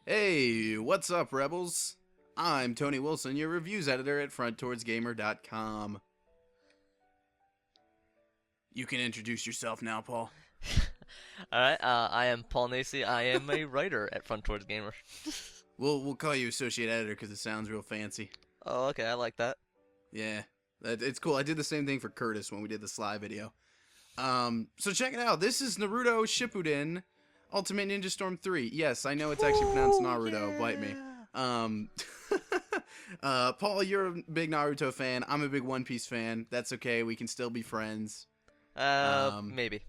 Hey, what's up, Rebels? I'm Tony Wilson, your reviews editor at FrontTowardsGamer.com. You can introduce yourself now, Paul. Alright, I am Paul Nacy. I am a writer at Front Towards Gamer. We'll call you associate editor because it sounds real fancy. Oh, okay, I like that. Yeah, it's cool. I did the same thing for Curtis when we did the Sly video. So check it out. This is Naruto Shippuden Ultimate Ninja Storm 3. Yes, I know it's actually pronounced Naruto. Yeah. Bite me. Um, Paul, you're a big Naruto fan. I'm a big One Piece fan. That's okay. We can still be friends. Maybe.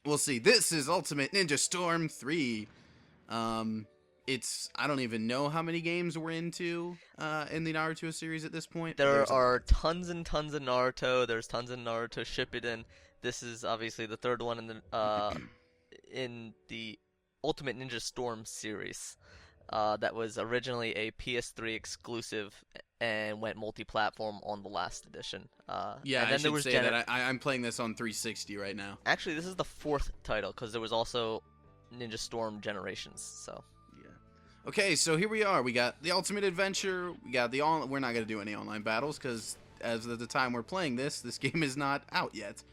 We'll see. This is Ultimate Ninja Storm 3. I don't even know how many games we're into in the Naruto series at this point. There are tons and tons of Naruto. There's tons of Naruto Shippuden. This is obviously the third one in the Ultimate Ninja Storm series. That was originally a PS3 exclusive and went multi-platform on the last edition. Yeah, and then I should there was say that I'm playing this on 360 right now. Actually, this is the fourth title because there was also Ninja Storm Generations. So Yeah. Okay, so here we are. We got the Ultimate Adventure. We got the We're not gonna do any online battles because as of the time we're playing this game is not out yet.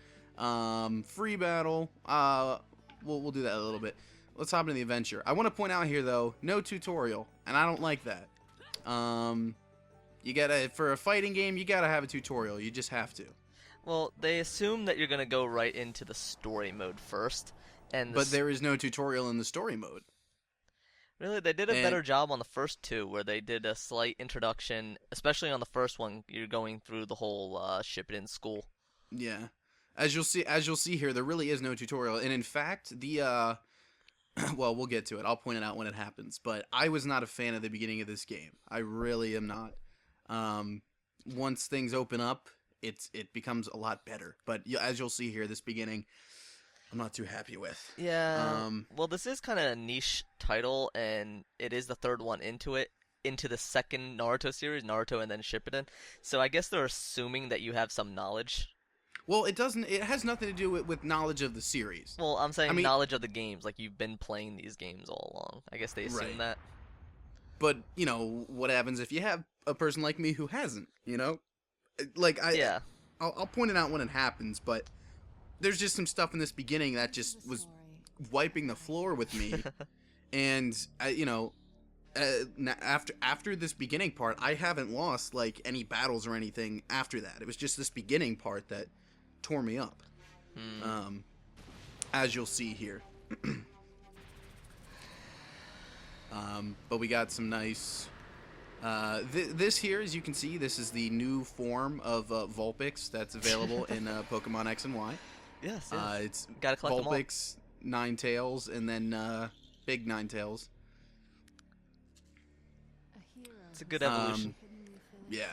Free battle. We'll do that a little bit. Let's hop into the adventure. I want to point out here though, no tutorial, and I don't like that. You gotta, for a fighting game, you gotta have a tutorial. You just have to. well, they assume that you're gonna go right into the story mode first, and But there is no tutorial in the story mode. really they did a And better job on the first two, where they did a slight introduction, especially on the first one. You're going through the whole Shippuden school. yeah, as you'll see here, there really is no tutorial. And in fact, the well, we'll get to it. I'll point it out when it happens. But I was not a fan of the beginning of this game. I really am not. Once things open up, it becomes a lot better. But as you'll see here, this beginning, I'm not too happy with. Yeah. Well, this is kind of a niche title, and it is the third one into the second Naruto series, Naruto and then Shippuden. So I guess they're assuming that you have some knowledge. Well, it doesn't. It has nothing to do with knowledge of the series. Well, I'm saying I mean, knowledge of the games, like you've been playing these games all along. I guess they assume right. that. But you know what happens if you have a person like me who hasn't. You know, like Yeah. I'll point it out when it happens. But there's just some stuff in this beginning that just was wiping the floor with me. And after this beginning part, I haven't lost like any battles or anything after that. It was just this beginning part that tore me up. As you'll see here. But we got some nice. This here, as you can see, this is the new form of Vulpix that's available in Pokemon X and Y. Yes. It's Gotta collect them all. Vulpix, Ninetales, and then Big Ninetales. It's a good evolution. Yeah.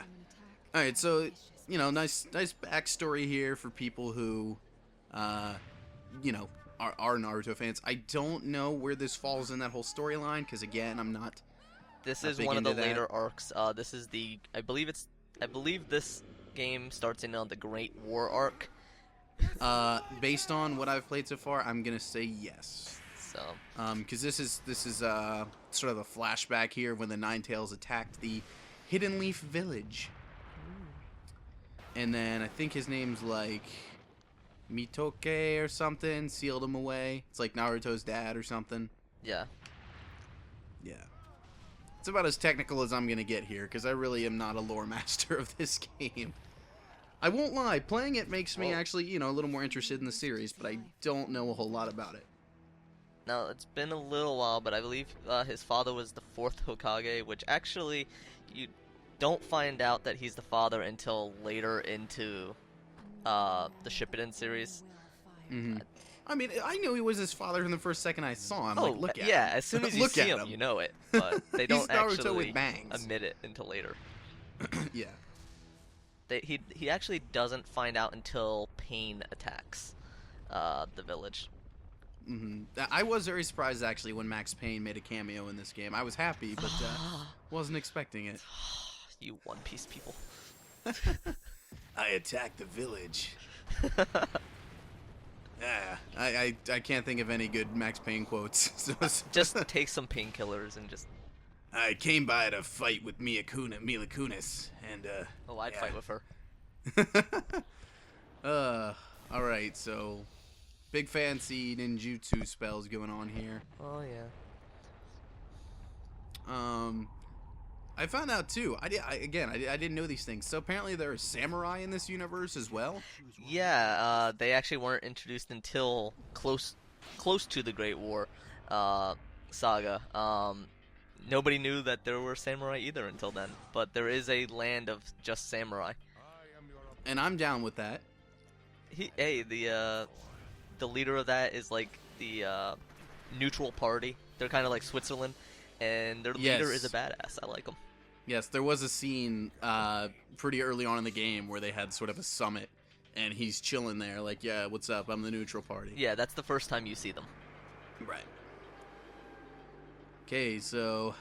All right, so nice backstory here for people who, are Naruto fans. I don't know where this falls in that whole storyline because again, I'm not. This Not is big one of the into that. later arcs. This is the I believe this game starts in on the Great War arc. Based on what I've played so far, I'm gonna say yes. So Because this is sort of a flashback here when the Ninetales attacked the Hidden Leaf Village, and then I think his name's like Mitoke or something, sealed him away. It's like Naruto's dad or something. yeah. Yeah. It's about as technical as I'm going to get here, because I really am not a lore master of this game. I won't lie, playing it makes me actually, a little more interested in the series, but I don't know a whole lot about it. Now, it's been a little while, but I believe his father was the fourth Hokage, which actually, you don't find out that he's the father until later into the Shippuden series. Mm-hmm. I mean, I knew he was his father from the first second I saw him. Oh, Like, look at yeah, him. as soon as you Look see at him, you know it, but they He's don't Naruto actually with bangs. admit it until later. Yeah. He actually doesn't find out until Pain attacks the village. Mm-hmm. I was very surprised, actually, when Max Payne made a cameo in this game. I was happy, but wasn't expecting it. You One Piece people. I attacked the village. Yeah, I can't think of any good Max Payne quotes. Just take some painkillers and just. I came by to fight with Mila Kunis, and Oh, I'd yeah. fight with her. All right, so big fancy ninjutsu spells going on here. Oh yeah. I found out too. I didn't know these things. So apparently there are samurai in this universe as well. Yeah, they actually weren't introduced until close to the Great War saga. Nobody knew that there were samurai either until then, but there is a land of just samurai. And I'm down with that. The leader of that is like the neutral party. They're kind of like Switzerland, and their leader is a badass. I like him. Yes, there was a scene pretty early on in the game where they had sort of a summit, and he's chilling there like, yeah, what's up? I'm the neutral party. Yeah, that's the first time you see them. Right. Okay, so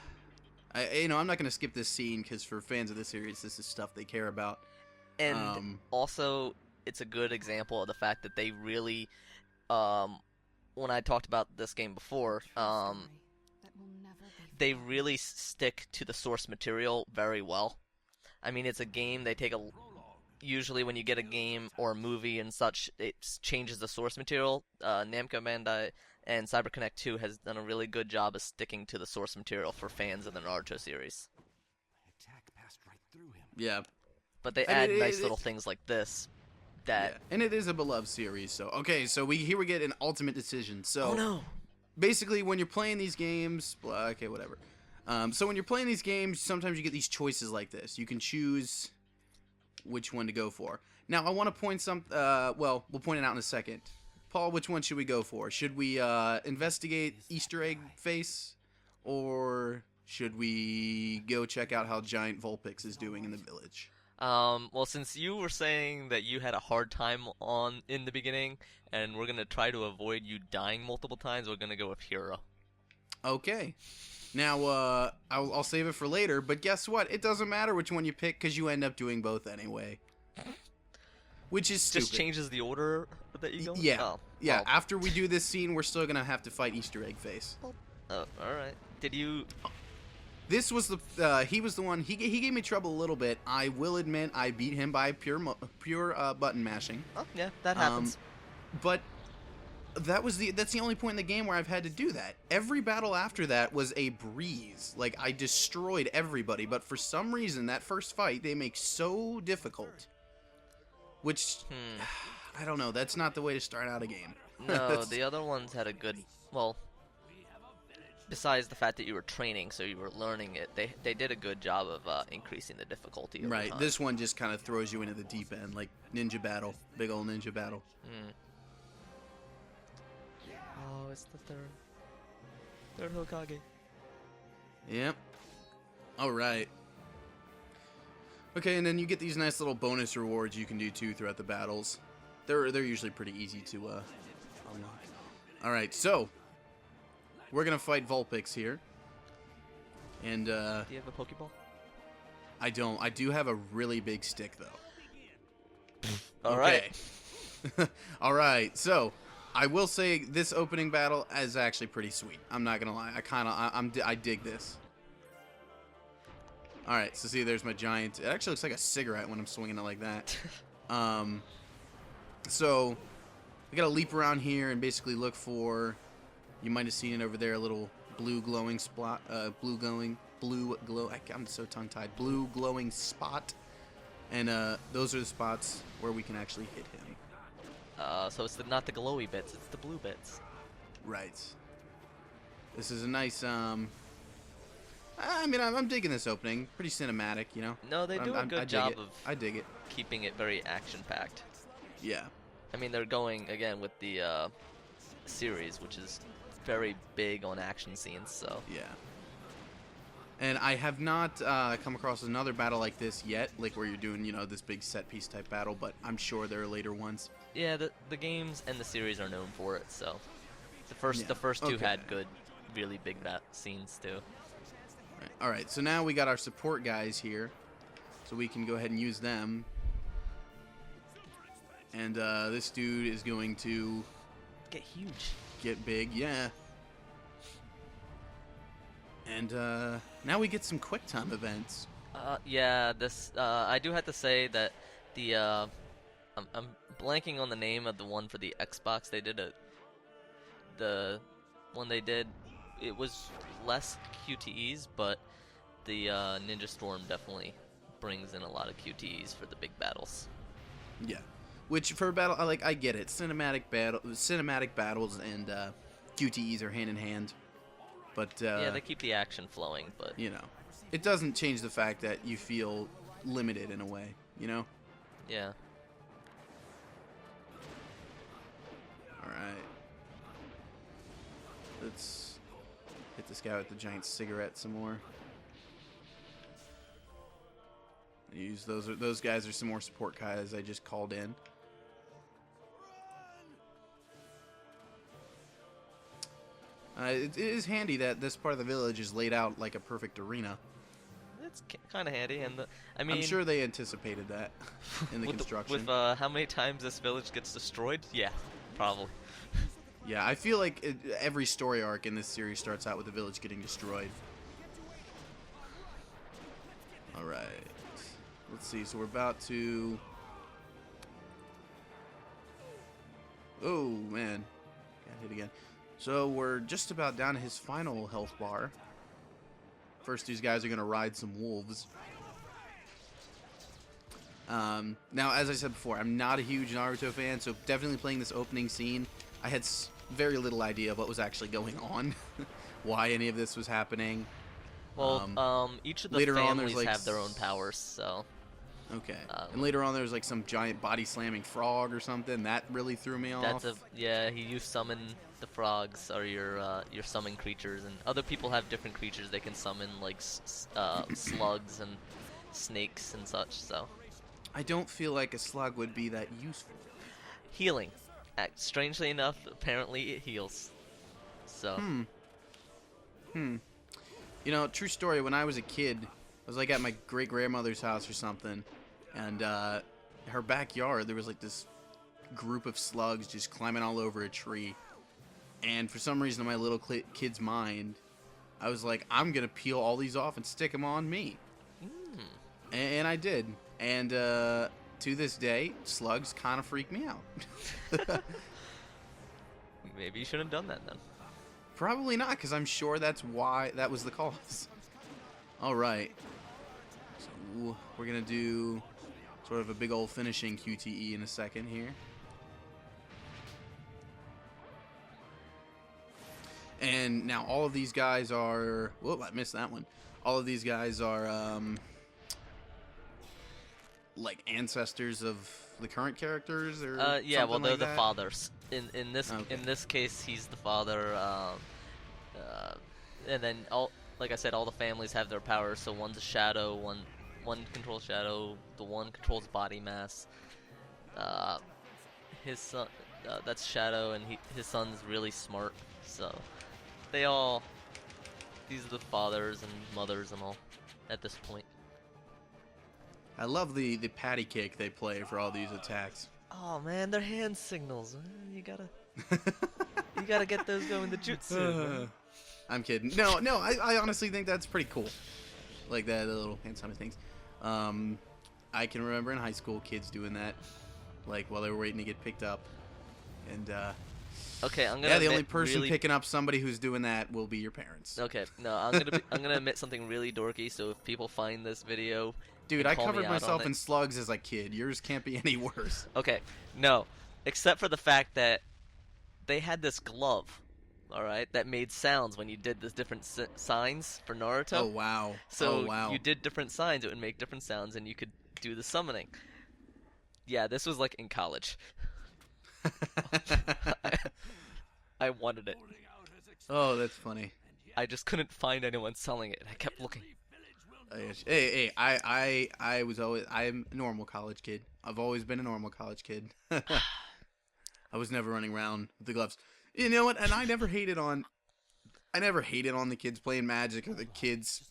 I'm not gonna skip this scene because for fans of this series, this is stuff they care about. And also, it's a good example of the fact that they really, when I talked about this game before, they really stick to the source material very well. I mean, it's a game, usually when you get a game or a movie and such, it changes the source material. Namco Bandai and CyberConnect 2 has done a really good job of sticking to the source material for fans of the Naruto series. Yeah. But they add nice little things like this. Yeah. And it is a beloved series, so so we get an ultimate decision. So oh no. Basically, when you're playing these games, okay, whatever. So when you're playing these games, sometimes you get these choices like this. You can choose which one to go for. Now, I want to point well, we'll point it out in a second. Paul, which one should we go for? Should we investigate Easter egg face, or should we go check out how Giant Vulpix is doing in the village? Well, since you were saying that you had a hard time in the beginning, and we're gonna try to avoid you dying multiple times, we're gonna go with Hero. Okay. Now, I'll save it for later, but guess what? It doesn't matter which one you pick, because you end up doing both anyway. Which is stupid. Just changes the order that you go in? Yeah. Oh. Yeah, Well, after we do this scene, we're still gonna have to fight Easter egg face. oh, alright. Did you... This was he was the one, he gave me trouble a little bit. I will admit, I beat him by pure button mashing. Oh, yeah, that happens. But that's the only point in the game where I've had to do that. Every battle after that was a breeze. Like, I destroyed everybody, but for some reason, that first fight, they make so difficult. Which, I don't know, that's not the way to start out a game. No, the other ones had a good... Well, besides the fact that you were training, so you were learning it, they did a good job of increasing the difficulty over Right, time. this one just kind of throws you into the deep end, like ninja battle. Big old ninja battle. Oh, it's the third Hokage. Yep. Alright. Okay, and then you get these nice little bonus rewards you can do too throughout the battles. They're usually pretty easy to unlock. Alright, so we're gonna fight Vulpix here. And Do you have a Pokeball? I don't. I do have a really big stick though. Alright. Alright, so I will say this opening battle is actually pretty sweet. I'm not gonna lie. I dig this. Alright, so see, there's my giant. It actually looks like a cigarette when I'm swinging it like that. So we gotta leap around here and basically look for. You might have seen it over there, a little blue glowing spot. I'm so tongue tied. Blue glowing spot, and those are the spots where we can actually hit him. So it's not the glowy bits, it's the blue bits. Right. This is a nice I mean, I'm digging this opening. Pretty cinematic, you know. No, they do a good job of I dig it. keeping it very action-packed. Yeah. I mean, they're going, again, with the series, which is very big on action scenes, so... Yeah. And I have not come across another battle like this yet, like where you're doing, this big set-piece type battle, but I'm sure there are later ones. Yeah, the games and the series are known for it, so... The first two Okay. had good, really big scenes, too. Right. All right, so now we got our support guys here, so we can go ahead and use them. And this dude is going to get huge. Get big, yeah. And now we get some quick time events. Yeah, this I do have to say that the I'm blanking on the name of the one for the Xbox. The one they did, it was less QTEs, but the Ninja Storm definitely brings in a lot of QTEs for the big battles. Yeah, which for a battle, I get it. Cinematic battles, and QTEs are hand in hand. But yeah, they keep the action flowing, but you know, it doesn't change the fact that you feel limited in a way. You know. yeah. All right. Let's hit this guy with the giant cigarette some more. Use those guys are some more support guys I just called in. It is handy that this part of the village is laid out like a perfect arena. It's kind of handy, and I mean, I'm sure they anticipated that in the construction. With how many times this village gets destroyed? Yeah, probably. Yeah, I feel like every story arc in this series starts out with the village getting destroyed. Alright. Let's see, so we're about to... Oh, man. Got hit again. So we're just about down to his final health bar. First, these guys are going to ride some wolves. Now, as I said before, I'm not a huge Naruto fan, so definitely playing this opening scene, I had very little idea of what was actually going on, why any of this was happening. Well, each of the families have their own powers, so... Okay. And later on, there's like some giant body-slamming frog or something. That really threw me off. Yeah, you summon the frogs, or your summon creatures, and other people have different creatures they can summon, like slugs and snakes and such, so... I don't feel like a slug would be that useful. Healing. Strangely enough, apparently it heals. So. You know, true story, when I was a kid, I was like at my great-grandmother's house or something, and her backyard, there was like this group of slugs just climbing all over a tree. And for some reason in my little kid's mind, I was like, I'm going to peel all these off and stick them on me. And I did. And to this day, slugs kind of freak me out. Maybe you shouldn't have done that then. Probably not, because I'm sure that's why that was the cause. Alright. So we're going to do sort of a big old finishing QTE in a second here. And now all of these guys are... Whoa, I missed that one. All of these guys are... like ancestors of the current characters, or yeah, well, they're like the that? fathers. In this case, he's the father. And then like I said, all the families have their powers. So one's a shadow, one controls shadow, the one controls body mass. His son, that's Shadow, and his son's really smart. So these are the fathers and mothers and all at this point. I love the patty cake they play for all these attacks. Oh man, they're hand signals. Man. You gotta get those going to jutsu. I'm kidding. No, I honestly think that's pretty cool. Like the little hand summon things. I can remember in high school kids doing that, like while they were waiting to get picked up. And okay, I'm gonna. Yeah, the only person picking up somebody who's doing that will be your parents. Okay, no, I'm gonna admit something really dorky. So if people find this video. Dude, I covered myself in slugs as a kid. Yours can't be any worse. Okay, no. Except for the fact that they had this glove, alright, that made sounds when you did the different signs for Naruto. Oh, wow. So you did different signs, it would make different sounds, and you could do the summoning. Yeah, this was like in college. I wanted it. Oh, that's funny. I just couldn't find anyone selling it, and I kept looking. Hey, I'm a normal college kid. I've always been a normal college kid. I was never running around with the gloves. You know what? And I never hated on the kids playing Magic or the kids,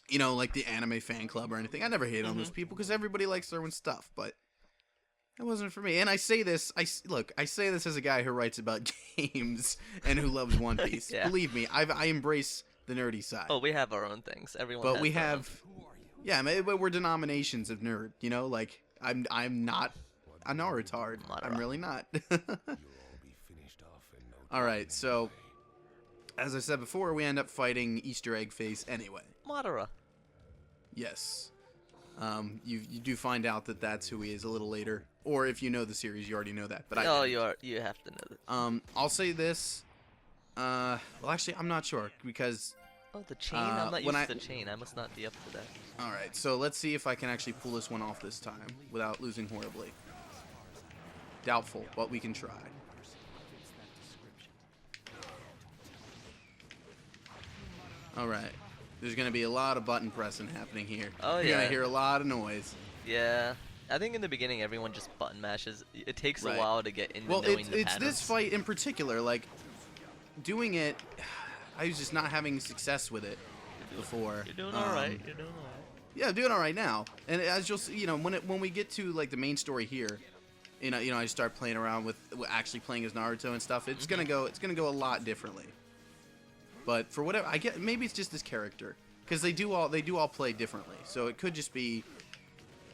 you know, like the anime fan club or anything. I never hated on those people because everybody likes their own stuff. But It wasn't for me. And I say this, look, I say this as a guy who writes about games and who loves One Piece. Yeah. Believe me, I embrace the nerdy side. Oh, we have our own things. Everyone but has we their own. have, yeah, but we're denominations of nerd. You know, like I'm not a Narutard. I'm really not. All right, so as I said before, we end up fighting Easter Egg Face anyway. Madara. Yes. You do find out that that's who he is a little later, or if you know the series, you already know that. But you have to know that. I'll say this. Well, actually, I'm not sure because. Oh, the chain. I'm not used to the chain. I must not be up to that. All right, so let's see if I can actually pull this one off this time without losing horribly. Doubtful, but we can try. All right. There's going to be a lot of button pressing happening here. Oh, You're yeah. going to hear a lot of noise. Yeah. I think in the beginning everyone just button mashes. It takes a Right. while to get into Well, knowing the it's patterns. this fight in particular. Like, doing it, I was just not having success with it before. You're doing all right. You're doing all right. Yeah, I'm doing all right now. And as you'll see, when we get to like the main story here, I start playing around with actually playing as Naruto and stuff. It's gonna go a lot differently. But for whatever, I get, maybe it's just this character because they do all play differently. So it could just be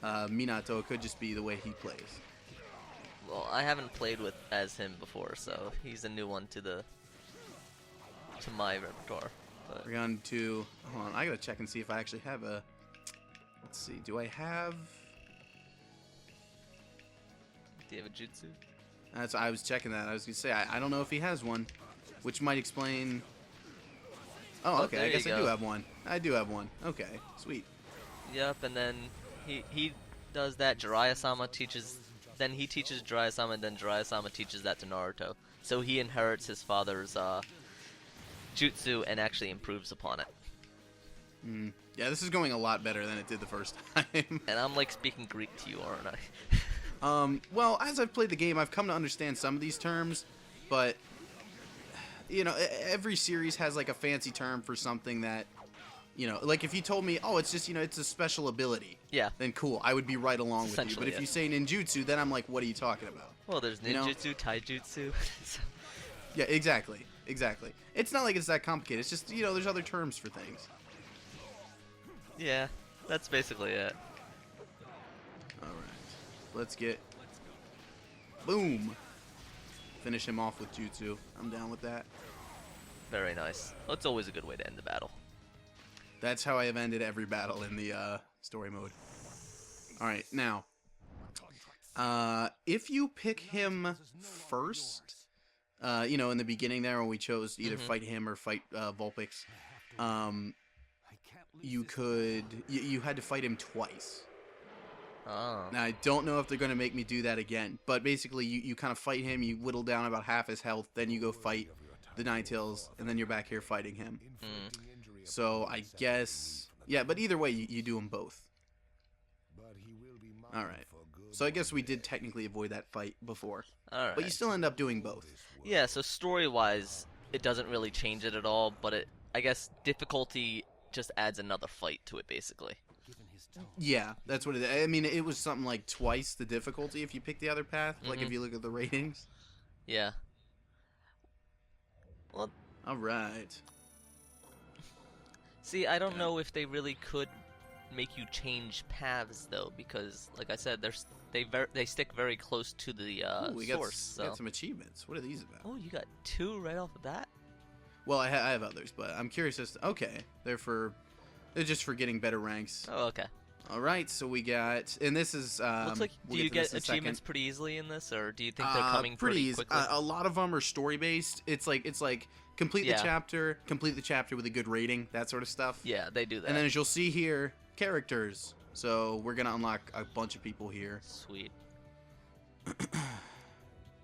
Minato. It could just be the way he plays. Well, I haven't played as him before, so he's a new one to my repertoire. But We're on to, hold on, I gotta check and see if I actually have a. Let's see, do I have? do you have a jutsu? That's I was checking that. I was gonna say I don't know if he has one, which might explain. Oh, okay. there I guess you I do go. have one. I do have one. Okay, sweet. Yep, and then he does that. Jiraiya-sama teaches. Then he teaches Jiraiya-sama, and then Jiraiya-sama teaches that to Naruto. So he inherits his father's jutsu and actually improves upon it. Yeah, this is going a lot better than it did the first time. And I'm like speaking Greek to you, aren't I? Well, as I've played the game, I've come to understand some of these terms, but every series has like a fancy term for something that, like if you told me, oh, it's just, it's a special ability. Yeah. Then cool, I would be right along with you. But Essentially, if yeah. you say ninjutsu, then I'm like, what are you talking about? Well, there's You know? ninjutsu, taijutsu. Yeah, exactly. It's not like it's that complicated. It's just, there's other terms for things. Yeah, that's basically it. All right, let's get boom. Finish him off with jutsu. I'm down with that. Very nice. Well, it's always a good way to end the battle. That's how I have ended every battle in the story mode. All right, now, if you pick him first, in the beginning there when we chose to either fight him or fight Vulpix, you had to fight him twice. Oh. Now, I don't know if they're going to make me do that again, but basically you kind of fight him, you whittle down about half his health, then you go fight the Ninetales, and then you're back here fighting him. So I guess, yeah, but either way, you do them both. Alright, so I guess we did technically avoid that fight before, Alright. but you still end up doing both. Yeah, so story-wise, it doesn't really change it at all, but I guess difficulty just adds another fight to it, basically. Yeah, that's what it is. I mean, it was something like twice the difficulty if you pick the other path, like if you look at the ratings. Yeah. Well, Alright. see, I don't know if they really could make you change paths, though, because, like I said, they stick very close to the Ooh, we source. got some achievements. What are these about? Oh, you got 2 right off of that? Well, I have others, but I'm curious as to... Okay, they're just for getting better ranks. Oh, okay. Alright, so we got... And this is... Looks like, we'll do you to this get in a second. achievements pretty easily in this, or do you think they're coming pretty pretty easy. quickly? A lot of them are story-based. It's like complete Yeah. complete the chapter with a good rating, that sort of stuff. Yeah, they do that. And then as you'll see here, characters. So we're going to unlock a bunch of people here. Sweet.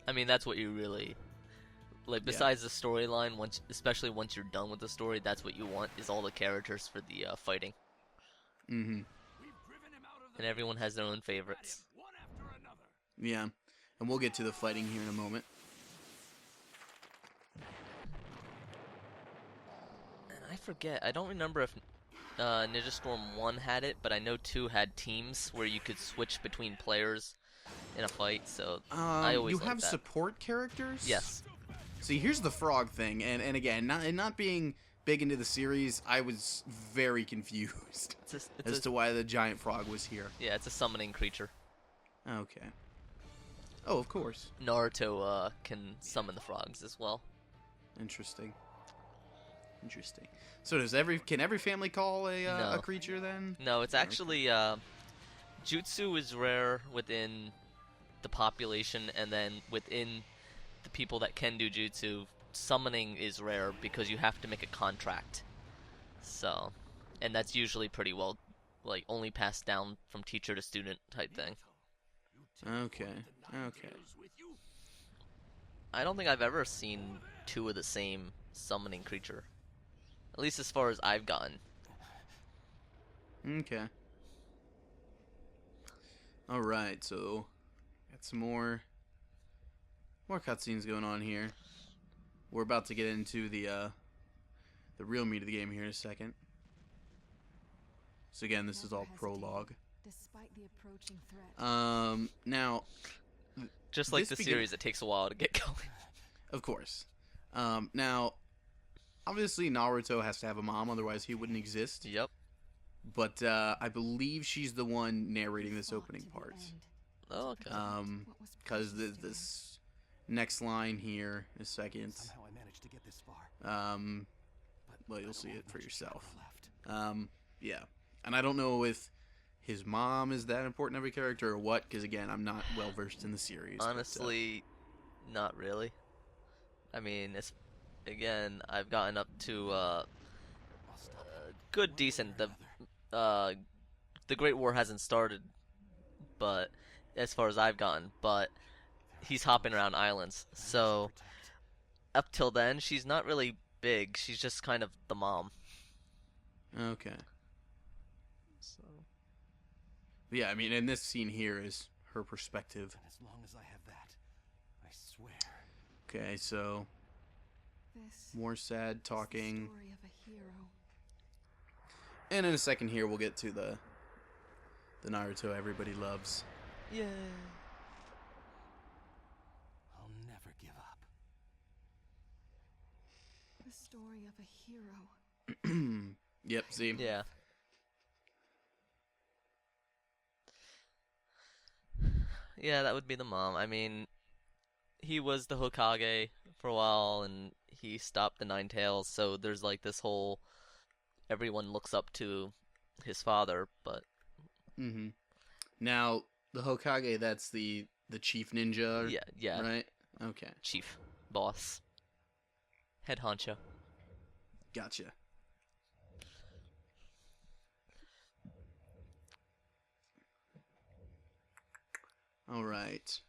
I mean, that's what you really... Like, besides the storyline, especially once you're done with the story, that's what you want, is all the characters for the fighting. Mm-hmm. And everyone has their own favorites. Yeah. And we'll get to the fighting here in a moment. And I forget, I don't remember if Ninja Storm 1 had it, but I know 2 had teams where you could switch between players. in a fight, so I You always like have that. support characters? Yes. See, here's the frog thing, and again, not being big into the series, I was very confused as to why the giant frog was here. Yeah, it's a summoning creature. Okay. Oh, of course. Naruto can summon the frogs as well. Interesting. Interesting. So can every family call a creature then? No, it's actually jutsu is rare within the population, and then within the people that can do jutsu, summoning is rare because you have to make a contract. So, and that's usually pretty well, like, only passed down from teacher to student type thing. Okay. Okay. I don't think I've ever seen two of the same summoning creature. At least as far as I've gotten. Okay. All right. So, got some more cutscenes going on here. We're about to get into the real meat of the game here in a second. So again, this is all prologue. Despite the approaching threat. Now, Just like the series, it takes a while to get going. Of course. Now, obviously Naruto has to have a mom, otherwise he wouldn't exist. Yep. But I believe she's the one narrating this opening part. Oh, okay. Because this next line here in a second. Somehow I managed to get this far. Well, you'll see it for yourself. Yeah. And I don't know if his mom is that important of a character or what, because again, I'm not well versed in the series. Honestly, not really. I mean, again, I've gotten up to good, decent. The Great War hasn't started, but as far as I've gotten, but he's hopping around islands. So up till then, she's not really big. She's just kind of the mom. Okay. So. Yeah, I mean, and this scene here is her perspective. As long as I have that, I swear. Okay, so This more sad talking. story of a hero. And in a second here, we'll get to the Naruto everybody loves. Yeah. I'll never give up. The story of a hero. Yep, see? Yeah. Yeah, that would be the mom. I mean, he was the Hokage for a while, and he stopped the Nine Tails, so there's like this whole everyone looks up to his father, but Mm-hmm. Now, the Hokage, that's the chief ninja, yeah, right? Okay, chief, boss, head honcho. gotcha. All right.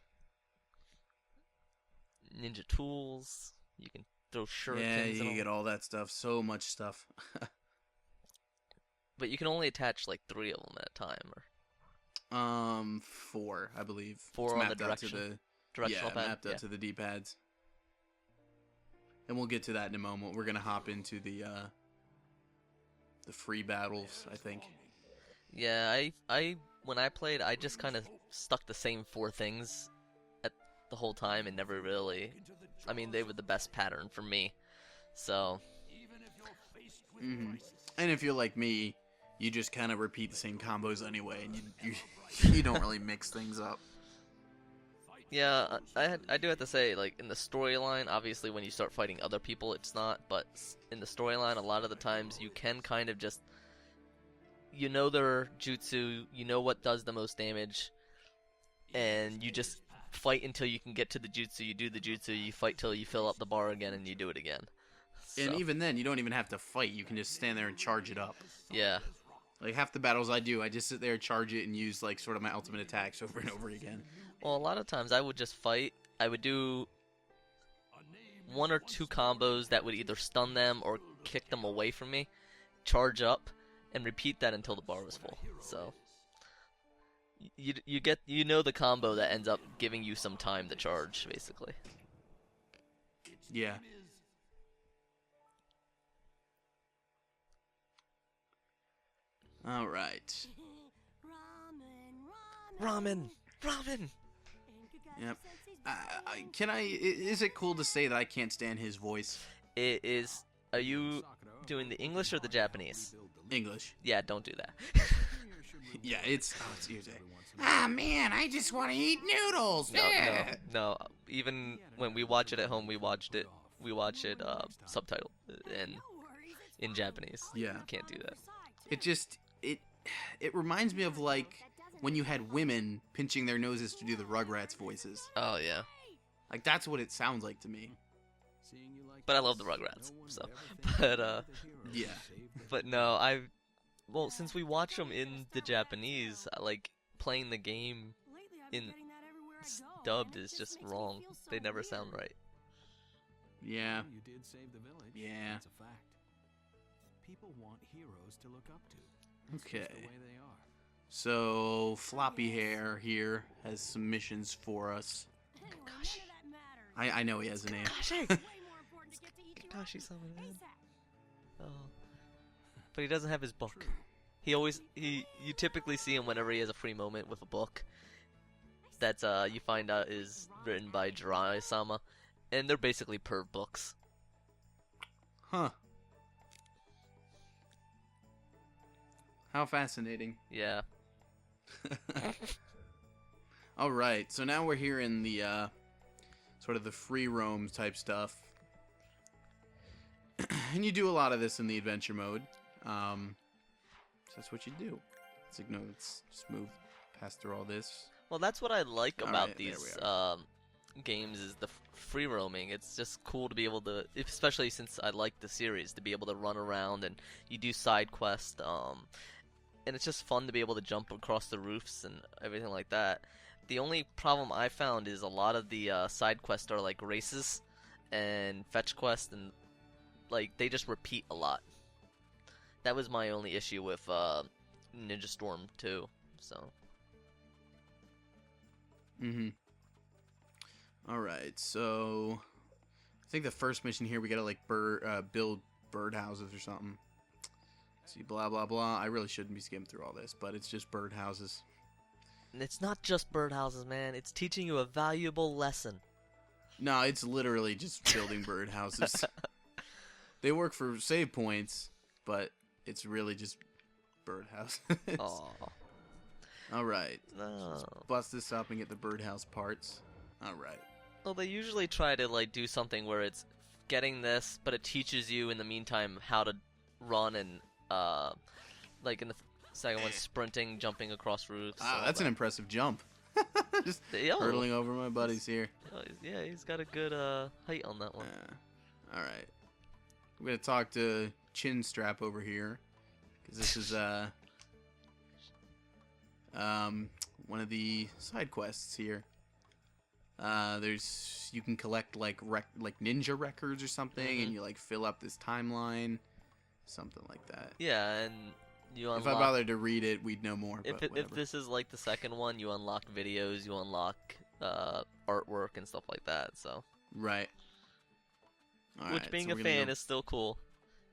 Ninja tools. You can throw shurikens. Yeah, and you all. get all that stuff. So much stuff. But you can only attach like 3 of them at a time, or 4, I believe. 4 It's on the mapped out to directional pad. mapped out to the D-pads. And we'll get to that in a moment. We're gonna hop into the free battles, I think. Yeah, I when I played, I just kind of stuck the same 4 things at the whole time and never really. I mean, they were the best pattern for me. So. Mm-hmm. And if you're like me, you just kind of repeat the same combos anyway, and you you don't really mix things up. Yeah, I do have to say, like, in the storyline, obviously when you start fighting other people, it's not, but in the storyline, a lot of the times you can kind of just, you know their jutsu, you know what does the most damage, and you just fight until you can get to the jutsu, you do the jutsu, you fight till you fill up the bar again, and you do it again. And So, even then, you don't even have to fight. You can just stand there and charge it up. yeah. Like, half the battles I do, I just sit there, charge it, and use, like, sort of my ultimate attacks over and over again. Well, a lot of times I would just fight. I would do 1 or 2 combos that would either stun them or kick them away from me, charge up, and repeat that until the bar was full. So you know the combo that ends up giving you some time to charge, basically. Yeah. All right. Ramen, ramen. Yep. Is it cool to say that I can't stand his voice? It is. Are you doing the English or the Japanese? English. Yeah, don't do that. Yeah, it's irritating. Ah, man, I just want to eat noodles. No. Even when we watch it at home, we watch it subtitled in Japanese. Yeah. Can't do that. It reminds me of like when you had women pinching their noses to do the Rugrats voices. Oh yeah. Like that's what it sounds like to me. But I love the Rugrats, so. But Yeah. But no, well, since we watch them in the Japanese, like playing the game in dubbed is just wrong. They never sound right. Yeah. You did save the village. Yeah. That's a fact. People want heroes to look up to. It's Okay. just the way they are. So floppy hair here has some missions for us. Kakashi. I know he has a name. Kakashi's something, man. Oh. But he doesn't have his book. You typically see him whenever he has a free moment with a book that you find out is written by Jiraiya-sama, and they're basically perv books. Huh. How fascinating. Yeah. All right, so now we're here in the sort of the free roam type stuff, and you do a lot of this in the adventure mode. So that's what you do. It's like, no, let's just move past through all this. Well, that's what I like about Alright, there these we are. games is the free roaming. It's just cool to be able to, especially since I like the series, to be able to run around and you do side quests. And it's just fun to be able to jump across the roofs and everything like that. The only problem I found is a lot of the side quests are like races and fetch quests, and like they just repeat a lot. That was my only issue with Ninja Storm 2. So. Alright, so I think the first mission here we gotta like build birdhouses or something. See, blah blah blah. I really shouldn't be skimming through all this, but it's just birdhouses. And it's not just birdhouses, man. It's teaching you a valuable lesson. No, it's literally just building birdhouses. They work for save points, but it's really just birdhouses. Oh. Alright. No. Bust this up and get the birdhouse parts. Alright. Well, they usually try to like do something where it's getting this, but it teaches you in the meantime how to run and like in the second one, sprinting, jumping across roofs. Ah, that's an impressive jump. Just hurtling over my buddies here. Yeah, he's got a good height on that one. Alright. I'm gonna talk to Chin Strap over here, because this is one of the side quests here. You can collect like ninja records or something, and you like fill up this timeline, something like that. Yeah, and you unlock. If I bothered to read it, we'd know more. If this is like the second one, you unlock videos, you unlock artwork and stuff like that. So. Right. Which, being a fan, is still cool.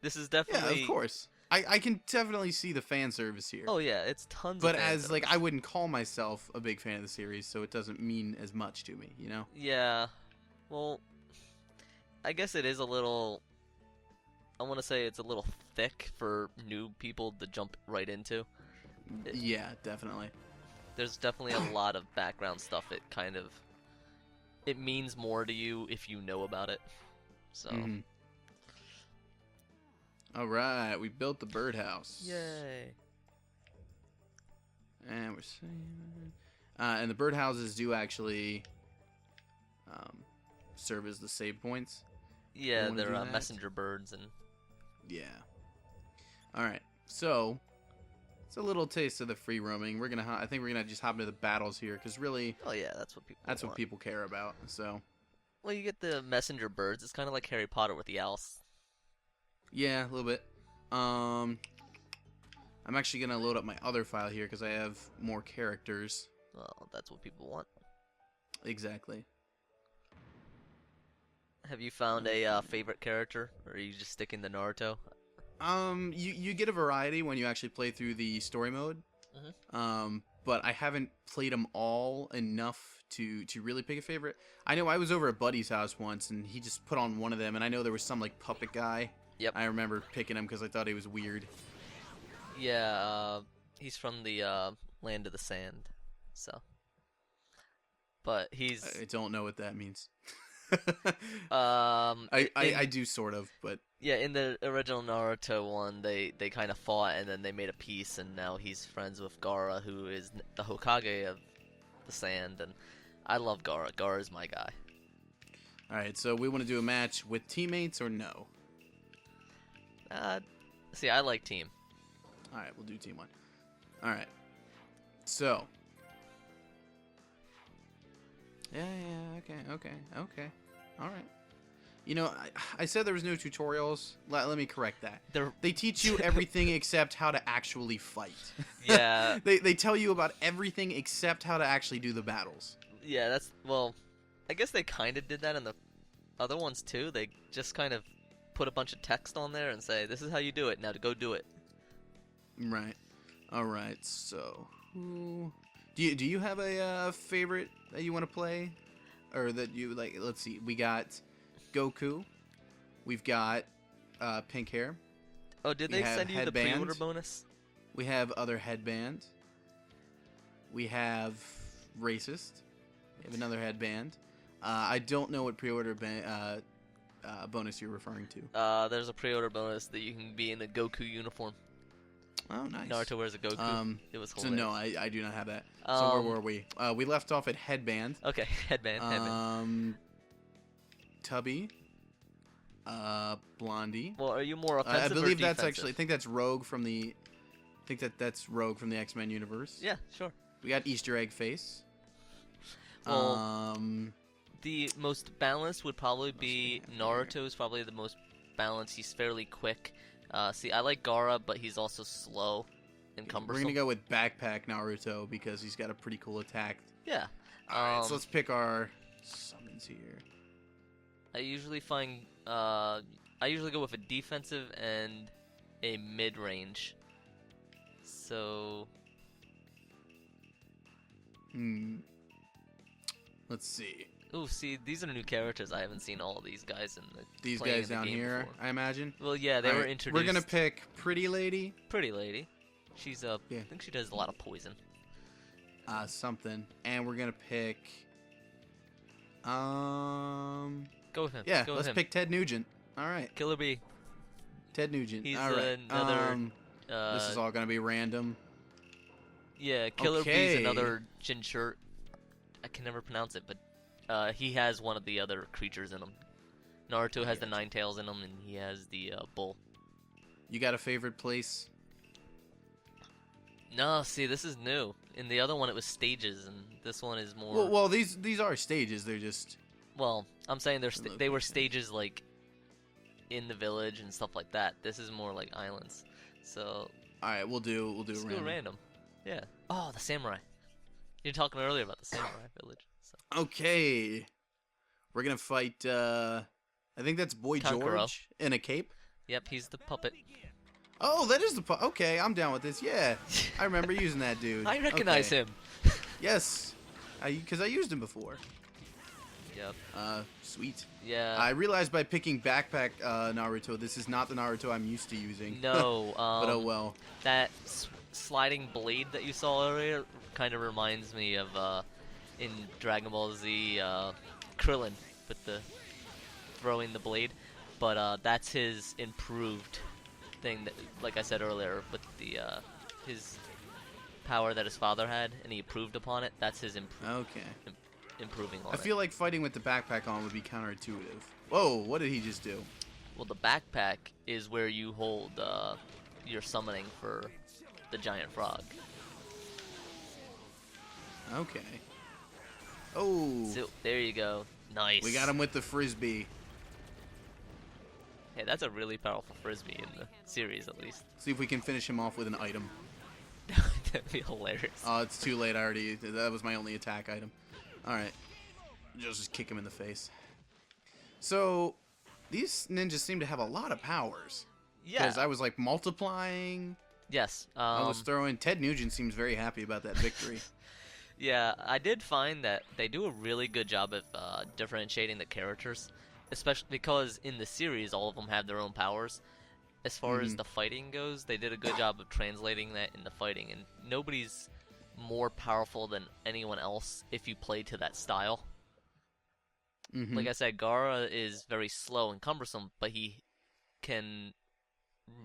This is definitely. Yeah, of course. I can definitely see the fan service here. Oh yeah, it's tons. But of fan as service. like, I wouldn't call myself a big fan of the series, so it doesn't mean as much to me, you know? Yeah. Well, I guess it is a little. I want to say it's a little thick for new people to jump right into. Yeah, definitely. There's definitely a lot of background stuff. It means more to you if you know about it. So. Mm-hmm. All right, we built the birdhouse. Yay! And we're saying, and the birdhouses do actually serve as the save points. Yeah, wanna do they're that? messenger birds and. Yeah. All right, so it's a little taste of the free roaming. I think we're gonna just hop into the battles here, because really, Oh yeah, that's what people. what want. people care about. So. Well, you get the messenger birds. It's kind of like Harry Potter with the owls. Yeah, a little bit. I'm actually gonna load up my other file here because I have more characters. Well, that's what people want. Exactly. Have you found a favorite character, or are you just sticking to Naruto? You get a variety when you actually play through the story mode. but I haven't played them all enough to really pick a favorite. I know I was over at Buddy's house once, and he just put on one of them, and I know there was some like puppet guy. Yep. I remember picking him because I thought he was weird. Yeah, he's from the land of the sand, so. But he's. I don't know what that means. I I do sort of, but yeah, in the original Naruto one, they kind of fought and then they made a peace, and now he's friends with Gaara, who is the Hokage of the sand, and I love Gaara. Gaara is my guy. all right. So we want to do a match with teammates or no? See, I like team. All right, we'll do team one. All right. So. Yeah, okay. All right. You know, I said there was no tutorials. Let me correct that. They teach you everything except how to actually fight. Yeah. They tell you about everything except how to actually do the battles. Yeah, well, I guess they kind of did that in the other ones too. They just kind of put a bunch of text on there and say, this is how you do it, now to go do it. Right. All right, so do you have a favorite that you want to play? Or that you like? Let's see. We got Goku. We've got pink hair. Oh, did We they have send you headband. the pre-order bonus? We have other headband. We have racist. We have another headband. I don't know what pre-order bonus you're referring to. There's a pre-order bonus that you can be in a Goku uniform. Oh, nice. Naruto wears a Goku. It was So hilarious. no, I do not have that. So where were we? We left off at headband. Okay, headband. Tubby. Blondie. Well, are you more I offensive believe or that's defensive? actually. I think that's Rogue from the. I think that's Rogue from the X-Men universe. Yeah, sure. We got Easter egg face. Well, the most balanced would probably be Naruto's. Probably the most balanced. He's fairly quick. See, I like Gaara, but he's also slow and We're cumbersome. gonna go with Backpack Naruto because he's got a pretty cool attack. Yeah. Alright, so let's pick our summons here. I usually go with a defensive and a mid-range. So Let's see. ooh, see, these are new characters. I haven't seen all of these guys in the These playing guys in the down game here, before. I imagine. Well, yeah, they were Alright, introduced. We're gonna pick Pretty Lady. Pretty lady. She's Yeah. I think she does a lot of poison. Something. And we're gonna pick Go with him. yeah, go with let's him. pick Ted Nugent. Alright. Killer Bee. Ted Nugent. He's Alright. another. This is all gonna be random. Yeah, Killer Okay. Bee's another Jinchuriki. I can never pronounce it, but he has one of the other creatures in him. Naruto has the nine tails in him, and he has the bull. You got a favorite place? No, see, this is new. In the other one, it was stages, and this one is more. Well, these are stages. They're just. Well, I'm saying they were location. stages like in the village and stuff like that. This is more like islands. So All right, we'll do let's random. go random. Yeah. Oh, the samurai. You're talking earlier about the samurai village. So. Okay, we're gonna fight. I think that's Boy Kankuro. George in a cape. Yep, he's the puppet. Oh, that is the okay. I'm down with this. Yeah, I remember using that dude. I recognize Okay. him. Yes, because I used him before. Yep. Sweet. Yeah. I realized by picking Backpack Naruto, this is not the Naruto I'm used to using. No. But oh well. That sliding blade that you saw earlier kind of reminds me of in Dragon Ball Z Krillin with the throwing the blade, but that's his improved thing that, like I said earlier, with the his power that his father had, and he improved upon it. That's his Okay. improving on I feel like fighting with the backpack on would be counterintuitive. Whoa, what did he just do? Well, the backpack is where you hold your summoning for the giant frog. Okay. Oh, So there you go. Nice. we got him with the frisbee. Hey, that's a really powerful frisbee in the series, at least. See if we can finish him off with an item. That'd be hilarious. Oh, it's too late. I already. That was my only attack item. All right, just kick him in the face. So, these ninjas seem to have a lot of powers. Yeah. Because I was like multiplying, Yes. I'll just throw in Ted Nugent seems very happy about that victory. Yeah, I did find that they do a really good job of differentiating the characters, especially because in the series all of them have their own powers. As far as the fighting goes, they did a good job of translating that into fighting, and nobody's more powerful than anyone else if you play to that style. Like I said, Gaara is very slow and cumbersome, but he can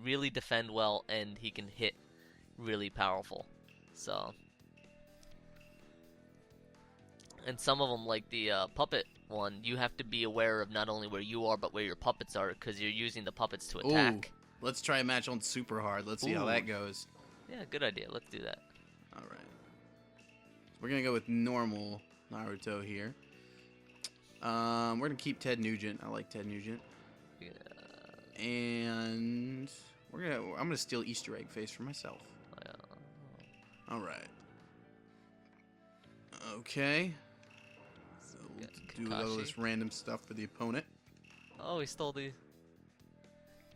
really defend well, and he can hit really powerful. So, and some of them, like the puppet one, you have to be aware of not only where you are, but where your puppets are, because you're using the puppets to attack. Ooh, let's try a match on super hard. Let's see how that goes. Yeah, good idea. Let's do that. All right. We're gonna go with normal Naruto here. We're gonna keep Ted Nugent. I like Ted Nugent. Yeah. And I'm gonna steal Easter egg face for myself. All right. Okay. So we'll do all this random stuff for the opponent. Oh, he stole the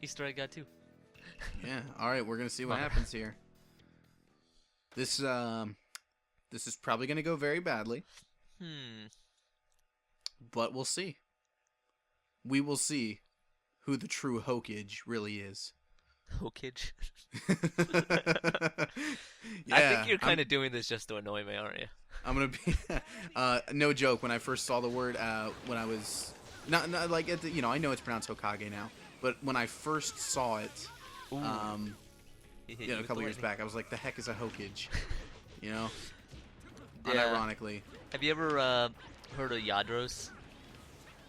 Easter egg guy too. Yeah. All right. We're gonna see what happens here. This is probably gonna go very badly. But we'll see. We will see who the true Hokage really is. Hokage? Yeah, I think you're kind of doing this just to annoy me, aren't you? I'm gonna be no joke. When I first saw the word, when I was not like at the, I know it's pronounced Hokage now, but when I first saw it, a couple years back, I was like, the heck is a Hokage? Yeah. Unironically. Have you ever heard of Yadros?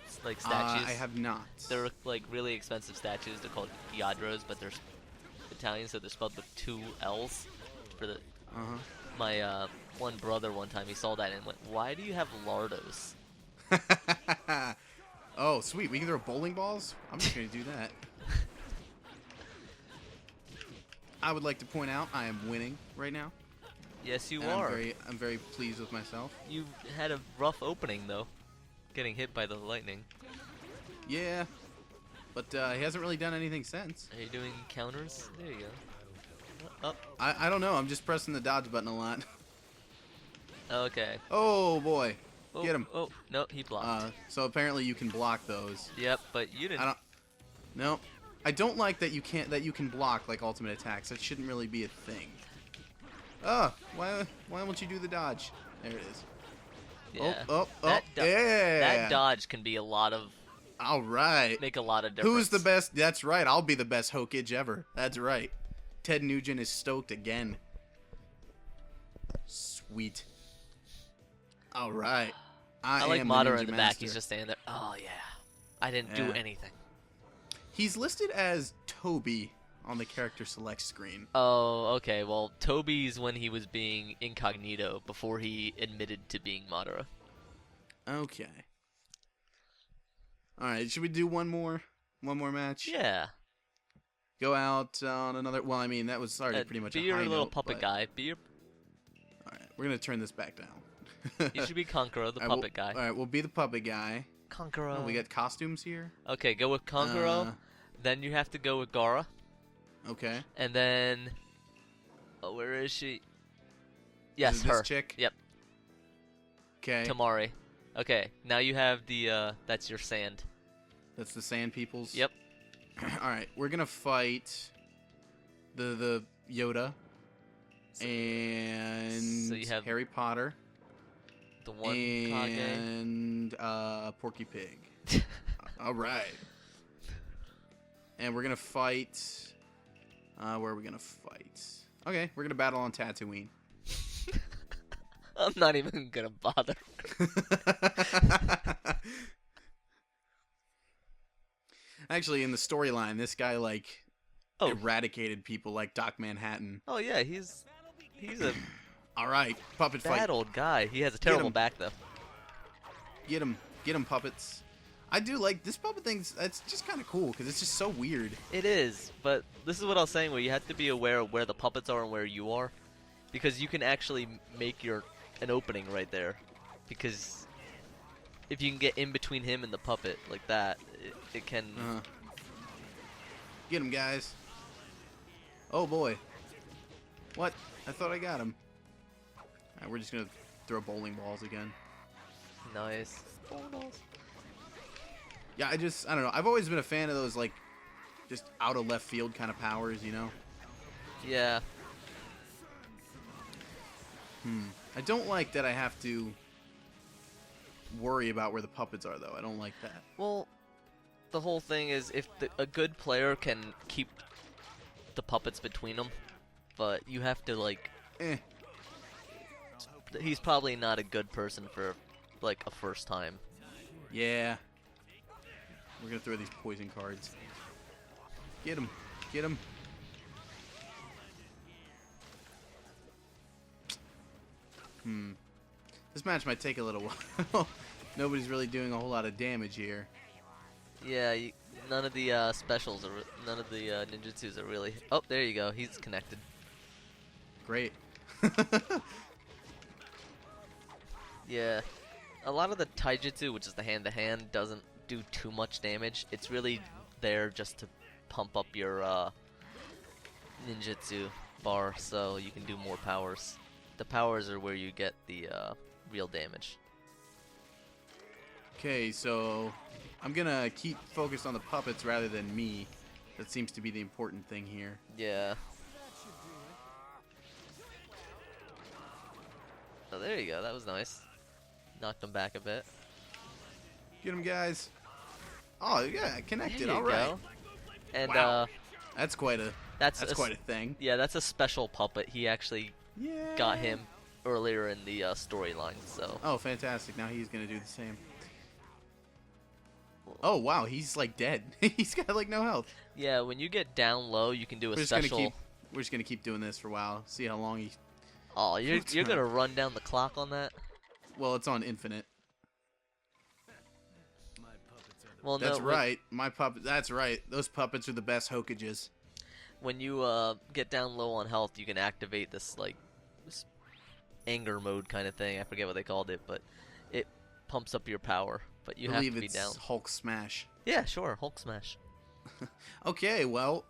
It's like statues. I have not. They're like really expensive statues. They're called Yadros, but they're Italian, so they're spelled with 2 L's. For the my one brother one time he saw that and went, "Why do you have Lardos?" Oh, sweet. We can throw bowling balls? I'm just going to do that. I would like to point out I am winning right now. Yes, you and are. I'm very pleased with myself. You had a rough opening, though. Getting hit by the lightning. Yeah. But he hasn't really done anything since. Are you doing counters? There you go. Up. I don't know. I'm just pressing the dodge button a lot. Okay. Oh, boy. Oh, Get him. Oh, no, he blocked. So apparently you can block those. Yep, but you didn't. No. I don't like that you can block like ultimate attacks. That shouldn't really be a thing. Oh, why won't you do the dodge? There it is. Yeah. Oh, yeah. That yeah. dodge can be a lot of. All right. Make a lot of difference. Who's the best? That's right. I'll be the best Hokage ever. That's right. Ted Nugent is stoked again. Sweet. All right. I like am Madara the in the ninja back. master. He's just standing there. Oh yeah. I didn't do anything. He's listed as Toby on the character select screen. Oh, okay. Well, Toby's when he was being incognito before he admitted to being Madara. Okay. All right. Should we do one more match? Yeah. Go out on another. Well, I mean that was already pretty much be a your high little note, puppet but... guy. Be your. All right. We're gonna turn this back down. You should be Kankuro, the puppet guy. All right. We'll be the puppet guy. Kankuro. Oh, we got costumes here. Okay, go with Kankuro. Then you have to go with Gaara. Okay. And then, oh, where is she? Yes, is it her. This chick? Yep. Okay. Tamari. Okay, now you have the. That's your sand. That's the Sand Peoples. Yep. All right, we're gonna fight the Yoda and so you have Harry Potter. The one Kage. And Porky Pig. All right. And we're gonna fight. Where are we gonna fight? Okay, we're gonna battle on Tatooine. I'm not even gonna bother. Actually, in the storyline, this guy eradicated people like Doc Manhattan. Oh yeah, he's a All right, puppet bad fight. old guy. He has a terrible back though. Get him, puppets. I do like this puppet thing. It's just kind of cool because it's just so weird. It is, but this is what I was saying. Where you have to be aware of where the puppets are and where you are, because you can actually make an opening right there. Because if you can get in between him and the puppet like that, it can. Get him, guys. Oh boy. What? I thought I got him. Alright, we're just gonna throw bowling balls again. Nice. Yeah, I don't know. I've always been a fan of those, like, just out of left field kind of powers, you know? Yeah. I don't like that I have to worry about where the puppets are, though. I don't like that. Well, the whole thing is if a good player can keep the puppets between them, but you have to, like... He's probably not a good person for, like, a first time. Yeah. We're gonna throw these poison cards. Get him. Get him. This match might take a little while. Nobody's really doing a whole lot of damage here. Yeah, none of the specials, none of the ninjutsus are really... Oh, there you go. He's connected. Great. Yeah. A lot of the taijutsu, which is the hand-to-hand, doesn't do too much damage. It's really there just to pump up your ninjutsu bar so you can do more powers. The powers are where you get the real damage. Okay, so I'm gonna keep focused on the puppets rather than me. That seems to be the important thing here. Yeah. Oh, there you go. That was nice. Knocked him back a bit. Get him, guys. Oh, yeah, connected. There you All right. go. And Wow. That's quite a that's quite a thing. Yeah, that's a special puppet. He actually Yeah. got him earlier in the storyline. So. Oh, fantastic! Now he's gonna do the same. Oh wow, he's like dead. He's got like no health. Yeah, when you get down low, you can do a special. We're just gonna keep doing this for a while. See how long he. Oh, you're gonna run down the clock on that? Well, it's on infinite. Well, That's no, right. My puppet. That's right. Those puppets are the best Hokages. When you get down low on health, you can activate this like this anger mode kind of thing. I forget what they called it, but it pumps up your power. But you I have believe to be it's down. Hulk Smash. Yeah, sure, Hulk Smash. Okay, well,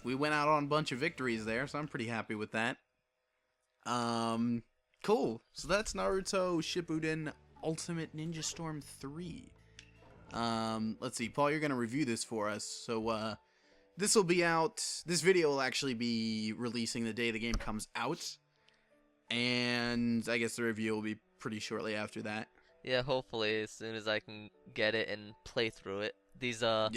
we went out on a bunch of victories there, so I'm pretty happy with that. Cool. So that's Naruto Shippuden Ultimate Ninja Storm 3. Let's see, Paul, you're gonna review this for us. So this will be out. This video will actually be releasing the day the game comes out, and I guess the review will be pretty shortly after that. Yeah, hopefully as soon as I can get it and play through it. These Yeah.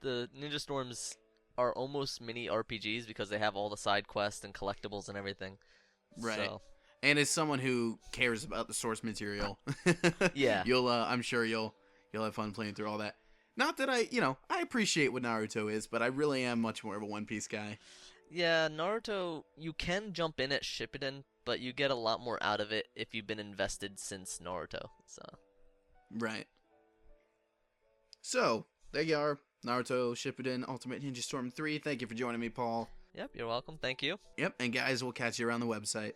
the Ninja Storms are almost mini RPGs because they have all the side quests and collectibles and everything. Right. So, And as someone who cares about the source material, Yeah. I'm sure you'll have fun playing through all that. Not that I appreciate what Naruto is, but I really am much more of a One Piece guy. yeah, Naruto, you can jump in at Shippuden, but you get a lot more out of it if you've been invested since Naruto. So, Right. So, there you are. Naruto Shippuden Ultimate Ninja Storm 3. Thank you for joining me, Paul. yep, you're welcome. Thank you. Yep, and guys, we'll catch you around the website.